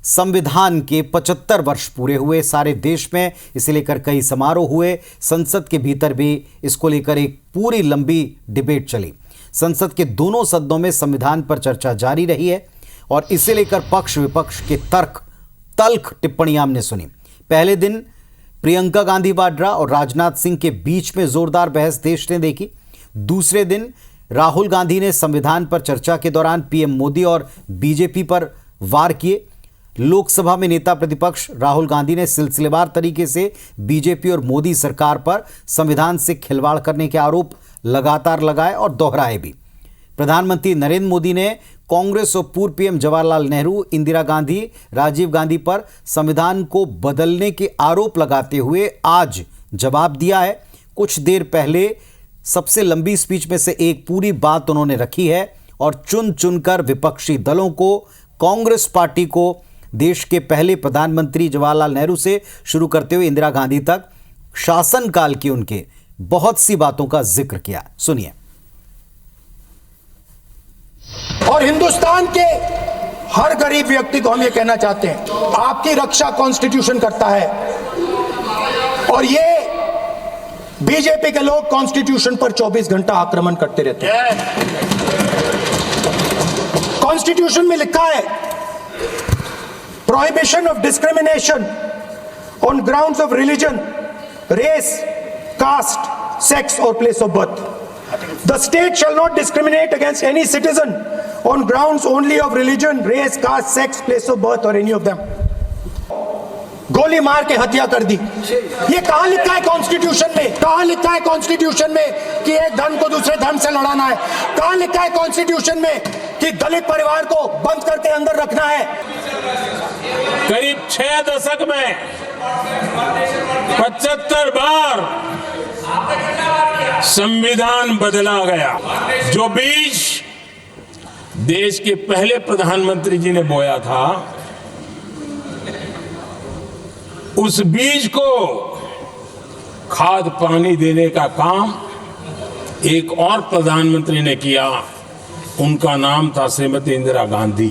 संविधान के 75 वर्ष पूरे हुए सारे देश में, इसे लेकर कई समारोह हुए। संसद के भीतर भी इसको लेकर एक पूरी लंबी डिबेट चली। संसद के दोनों सदनों में संविधान पर चर्चा जारी रही है और इसे लेकर पक्ष विपक्ष के तल्ख टिप्पणियां हमने सुनी। पहले दिन प्रियंका गांधी वाड्रा और राजनाथ सिंह के बीच में जोरदार बहस देश ने देखी। दूसरे दिन राहुल गांधी ने संविधान पर चर्चा के दौरान पीएम मोदी और बीजेपी पर वार किए। लोकसभा में नेता प्रतिपक्ष राहुल गांधी ने सिलसिलेवार तरीके से बीजेपी और मोदी सरकार पर संविधान से खिलवाड़ करने के आरोप लगातार लगाए और दोहराए भी। प्रधानमंत्री नरेंद्र मोदी ने कांग्रेस और पूर्व पीएम जवाहरलाल नेहरू, इंदिरा गांधी, राजीव गांधी पर संविधान को बदलने के आरोप लगाते हुए आज जवाब दिया है। कुछ देर पहले सबसे लंबी स्पीच में से एक पूरी बात उन्होंने रखी है और चुन चुनकर विपक्षी दलों को, कांग्रेस पार्टी को, देश के पहले प्रधानमंत्री जवाहरलाल नेहरू से शुरू करते हुए इंदिरा गांधी तक शासनकाल की उनके बहुत सी बातों का जिक्र किया। सुनिए। और हिंदुस्तान के हर गरीब व्यक्ति को हम ये कहना चाहते हैं, आपकी रक्षा कॉन्स्टिट्यूशन करता है और ये बीजेपी के लोग कॉन्स्टिट्यूशन पर 24 घंटा आक्रमण करते रहते हैं। कॉन्स्टिट्यूशन में लिखा है prohibition of discrimination on grounds of religion, race, caste, sex or place of birth. The state shall not discriminate against any citizen on grounds only of religion, race, caste, sex, place of birth or any of them. गोली मार के हत्या कर दी। ये कहां लिखा है constitution में? कहां लिखा है कॉन्स्टिट्यूशन में कि एक धर्म को दूसरे धर्म से लड़ाना है? कहां लिखा है कॉन्स्टिट्यूशन में कि दलित परिवार को बंद करके अंदर रखना है? करीब 6 दशक में 75 बार संविधान बदला गया। जो बीज देश के पहले प्रधानमंत्री जी ने बोया था, उस बीज को खाद पानी देने का काम एक और प्रधानमंत्री ने किया। उनका नाम था श्रीमती इंदिरा गांधी।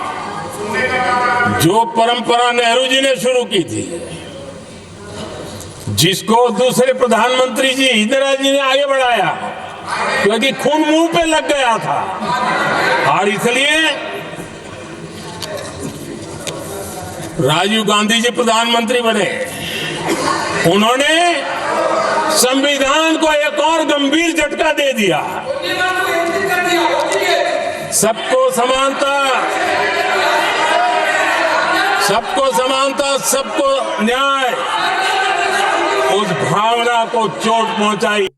जो परंपरा नेहरू जी ने शुरू की थी, जिसको दूसरे प्रधानमंत्री जी इंदिरा जी ने आगे बढ़ाया, क्योंकि खून मुंह पे लग गया था और इसलिए राजीव गांधी जी प्रधानमंत्री बने। उन्होंने संविधान को एक और गंभीर झटका दे दिया। सबको समानता, सबको समानता, सबको न्याय, उस भावना को चोट पहुंचाई।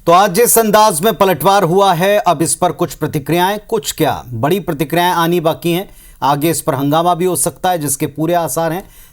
तो आज जिस अंदाज में पलटवार हुआ है, अब इस पर कुछ प्रतिक्रियाएं, कुछ क्या बड़ी प्रतिक्रियाएं आनी बाकी हैं। आगे इस पर हंगामा भी हो सकता है, जिसके पूरे आसार हैं।